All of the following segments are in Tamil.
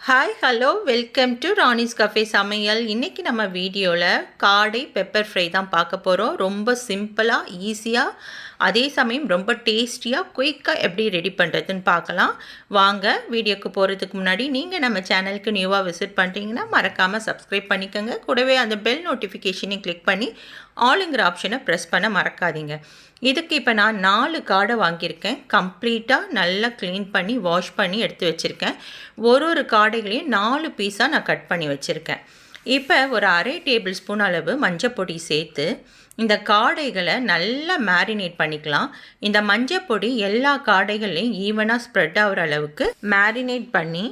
Hi hello welcome to Rani's cafe சமையல். இன்றைக்கி நம்ம வீடியோவில் காடை பெப்பர் ஃப்ரை தான் பார்க்க போகிறோம். ரொம்ப சிம்பிளாக ஈஸியாக அதே சமயம் ரொம்ப டேஸ்டியாக குயிக்காக எப்படி ரெடி பண்ணுறதுன்னு பார்க்கலாம். வாங்க வீடியோக்கு போகிறதுக்கு முன்னாடி நீங்கள் நம்ம சேனலுக்கு நியூவாக விசிட் பண்ணுறீங்கன்னா மறக்காமல் சப்ஸ்கிரைப் பண்ணிக்கோங்க. கூடவே அந்த பெல் நோட்டிஃபிகேஷனையும் கிளிக் பண்ணி ஆளுங்கிற ஆப்ஷனை ப்ரெஸ் பண்ண மறக்காதீங்க. இதுக்கு இப்போ நான் 4 காடை வாங்கியிருக்கேன். கம்ப்ளீட்டாக நல்லா க்ளீன் பண்ணி வாஷ் பண்ணி எடுத்து வச்சுருக்கேன். ஒரு காடைகளையும் 4 பீஸாக நான் கட் பண்ணி வச்சுருக்கேன். இப்போ ஒரு அரை டேபிள் ஸ்பூன் அளவு மஞ்சப்பொடி சேர்த்து இந்த காடைகளை நல்லா மேரினேட் பண்ணிக்கலாம். இந்த மஞ்சப்பொடி எல்லா காடைகளையும் ஈவனாக ஸ்ப்ரெட் ஆகிற அளவுக்கு மேரினேட் பண்ணி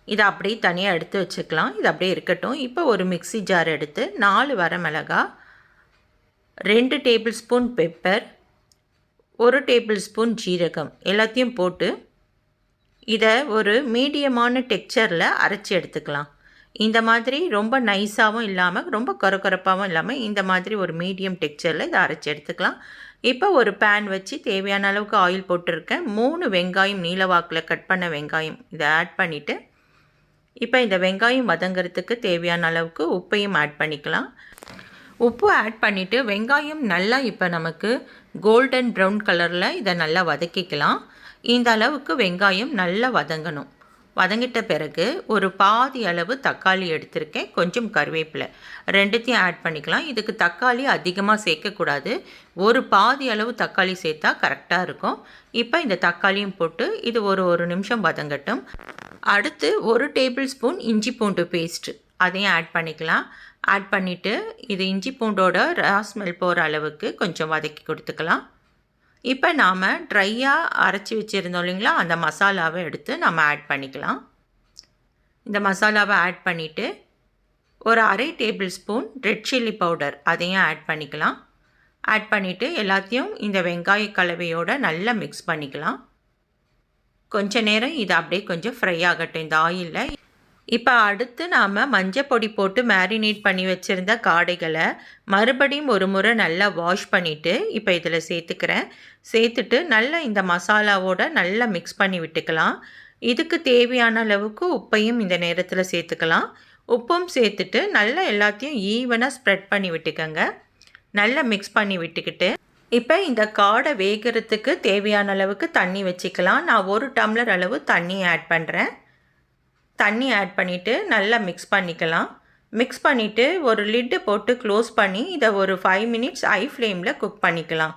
இதை அப்படியே தனியாக எடுத்து வச்சுக்கலாம். இது அப்படியே இருக்கட்டும். இப்போ ஒரு மிக்ஸி ஜார் எடுத்து 4 வரமிளகாய், 2 table spoon pepper, 1 table spoon ஜீரகம் எல்லாத்தையும் போட்டு இதை ஒரு மீடியமான டெக்ஸ்சரில் அரைச்சி எடுத்துக்கலாம். இந்த மாதிரி ரொம்ப நைஸாகவும் இல்லாமல் ரொம்ப கொரப்பாகவும் இல்லாமல் இந்த மாதிரி ஒரு மீடியம் டெக்ஸ்சரில் இதை அரைச்சி எடுத்துக்கலாம். இப்போ ஒரு பேன் வச்சு தேவையான அளவுக்கு ஆயில் போட்டிருக்கேன். 3 வெங்காயம் நீலவாக்கில் கட் பண்ண வெங்காயம் இதை ஆட் பண்ணிவிட்டு இப்போ இந்த வெங்காயம் வதங்கிறதுக்கு தேவையான அளவுக்கு உப்பையும் ஆட் பண்ணிக்கலாம். உப்பு ஆட் பண்ணிவிட்டு வெங்காயம் நல்லா இப்போ நமக்கு கோல்டன் ப்ரௌன் கலரில் இதை நல்லா வதக்கிக்கலாம். இந்த அளவுக்கு வெங்காயம் நல்லா வதங்கணும். வதங்கிட்ட பிறகு ஒரு பாதி அளவு தக்காளி எடுத்திருக்கேன், கொஞ்சம் கருவேப்பிலை ரெண்டுத்தையும் ஆட் பண்ணிக்கலாம். இதுக்கு தக்காளி அதிகமாக சேர்க்கக்கூடாது, ஒரு பாதி அளவு தக்காளி சேர்த்தா கரெக்டாக இருக்கும். இப்போ இந்த தக்காளியும் போட்டு இது ஒரு நிமிஷம் வதங்கட்டும். அடுத்து 1 டேபிள் ஸ்பூன் இஞ்சி பூண்டு பேஸ்ட்டு அதையும் ஆட் பண்ணிக்கலாம். ஆட் பண்ணிவிட்டு இது இஞ்சி பூண்டோட ரா ஸ்மெல் போகிற அளவுக்கு கொஞ்சம் வதக்கி கொடுத்துக்கலாம். இப்போ நாம் ட்ரையாக அரைச்சி வச்சுருந்தோம் இல்லைங்களா, அந்த மசாலாவை எடுத்து நம்ம ஆட் பண்ணிக்கலாம். இந்த மசாலாவை ஆட் பண்ணிவிட்டு ஒரு அரை table spoon red chilli powder அதையும் ஆட் பண்ணிக்கலாம். ஆட் பண்ணிவிட்டு எல்லாத்தையும் இந்த வெங்காய கலவையோடு நல்லா மிக்ஸ் பண்ணிக்கலாம். கொஞ்ச நேரம் இது அப்படியே கொஞ்சம் ஃப்ரை ஆகட்டும் இந்த ஆயிலில். இப்போ அடுத்து நாம் மஞ்சள் பொடி போட்டு மேரினேட் பண்ணி வச்சுருந்த காடைகளை மறுபடியும் ஒரு முறை நல்லா வாஷ் பண்ணிவிட்டு இப்போ இதில் சேர்த்துக்கிறேன். சேர்த்துட்டு நல்லா இந்த மசாலாவோட நல்லா மிக்ஸ் பண்ணி விட்டுக்கலாம். இதுக்கு தேவையான அளவுக்கு உப்பையும் இந்த நேரத்தில் சேர்த்துக்கலாம். உப்பும் சேர்த்துட்டு நல்லா எல்லாத்தையும் ஈவனாக ஸ்ப்ரெட் பண்ணி விட்டுக்கோங்க. நல்லா மிக்ஸ் பண்ணி விட்டுக்கிட்டு இப்போ இந்த காடை வேகிறதுக்கு தேவையான அளவுக்கு தண்ணி வச்சுக்கலாம். நான் 1 டம்ளர் அளவு தண்ணி ஆட் பண்ணுறேன். தண்ணி ஆட் பண்ணிவிட்டு நல்லா மிக்ஸ் பண்ணிக்கலாம். மிக்ஸ் பண்ணிவிட்டு ஒரு லிட்டு போட்டு க்ளோஸ் பண்ணி இதை ஒரு 5 மினிட்ஸ் ஹை ஃப்ளேமில் குக் பண்ணிக்கலாம்.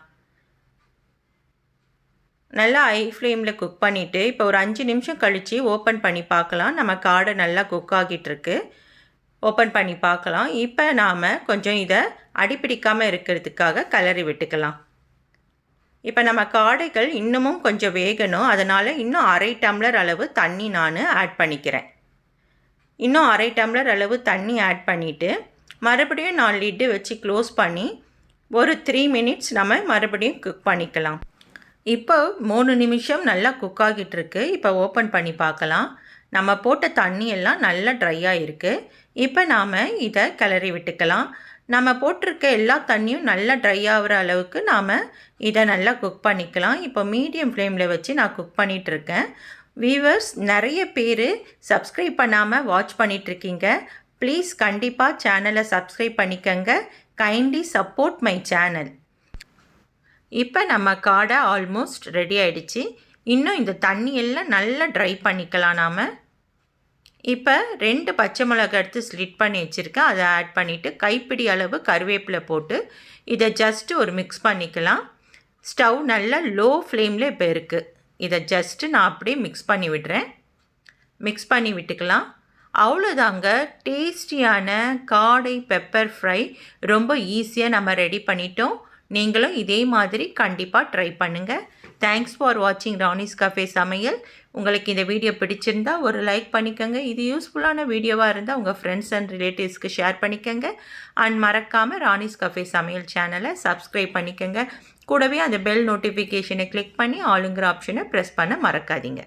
நல்லா ஹை ஃப்ளேமில் குக் பண்ணிவிட்டு இப்போ ஒரு 5 நிமிஷம் கழித்து ஓப்பன் பண்ணி பார்க்கலாம். நம்ம காடை நல்லா குக் ஆகிட்டுருக்கு. ஓப்பன் பண்ணி பார்க்கலாம். இப்போ நாம் கொஞ்சம் இதை அடிப்பிடிக்காமல் இருக்கிறதுக்காக கிளறி விட்டுக்கலாம். இப்போ நம்ம காடைகள் இன்னமும் கொஞ்சம் வேகணும், அதனால் இன்னும் அரை டம்ளர் அளவு தண்ணி நான் ஆட் பண்ணிக்கிறேன். இன்னும் அரை டம்ளர் அளவு தண்ணி ஆட் பண்ணிவிட்டு மறுபடியும் நான் லிட்டு வச்சு க்ளோஸ் பண்ணி ஒரு 3 மினிட்ஸ் நம்ம மறுபடியும் குக் பண்ணிக்கலாம். இப்போ 3 நிமிஷம் நல்லா குக் ஆகிட்டுருக்கு. இப்போ ஓப்பன் பண்ணி பார்க்கலாம். நம்ம போட்ட தண்ணி எல்லாம் நல்லா ட்ரையாக இருக்குது. இப்போ நாம் இதை கிளறி விட்டுக்கலாம். நம்ம போட்டிருக்க எல்லா தண்ணியும் நல்லா ட்ரை ஆகிற அளவுக்கு நாம் இதை நல்லா குக் பண்ணிக்கலாம். இப்போ மீடியம் ஃப்ளேமில் வச்சு நான் குக் பண்ணிகிட்ருக்கேன். வியூவர்ஸ் நிறைய பேர் சப்ஸ்கிரைப் பண்ணாமல் வாட்ச் பண்ணிகிட்ருக்கீங்க. ப்ளீஸ் கண்டிப்பாக சேனலை சப்ஸ்கிரைப் பண்ணிக்கோங்க. Kindly support my channel. இப்போ நம்ம காடை ஆல்மோஸ்ட் ரெடி ஆகிடுச்சு. இன்னும் இந்த தண்ணியெல்லாம் நல்லா ட்ரை பண்ணிக்கலாம். நாம் இப்போ 2 பச்சை மிளகாய் எடுத்து ஸ்லிட் பண்ணி வச்சுருக்கேன், அதை ஆட் பண்ணிவிட்டு கைப்பிடி அளவு கருவேப்பிலை போட்டு இதை ஜஸ்ட்டு ஒரு மிக்ஸ் பண்ணிக்கலாம். ஸ்டவ் நல்லா லோ ஃப்ளேமில் இப்போ இருக்குது. இதை ஜஸ்ட்டு நான் அப்படியே மிக்ஸ் பண்ணி விடுறேன். மிக்ஸ் பண்ணி விட்டுக்கலாம். அவ்வளோதாங்க, டேஸ்டியான காடை பெப்பர் ஃப்ரை ரொம்ப ஈஸியாக நம்ம ரெடி பண்ணிட்டோம். நீங்களும் இதே மாதிரி கண்டிப்பாக ட்ரை பண்ணுங்கள். தேங்க்ஸ் ஃபார் வாட்சிங் ராணிஸ் கஃபே சமையல். உங்களுக்கு இந்த வீடியோ பிடிச்சிருந்தா ஒரு லைக் பண்ணிக்கோங்க. இது யூஸ்ஃபுல்லான வீடியோவாக இருந்தால் உங்கள் ஃப்ரெண்ட்ஸ் அண்ட் ரிலேட்டிவ்ஸ்க்கு ஷேர் பண்ணிக்கோங்க. அண்ட் மறக்காமல் ராணிஸ் கஃபே சமையல் சேனலை சப்ஸ்கிரைப் பண்ணிக்கோங்க. கூடவே அந்த பெல் நோட்டிஃபிகேஷனை கிளிக் பண்ணி ஆளுங்கிற ஆப்ஷனை ப்ரெஸ் பண்ண மறக்காதீங்க.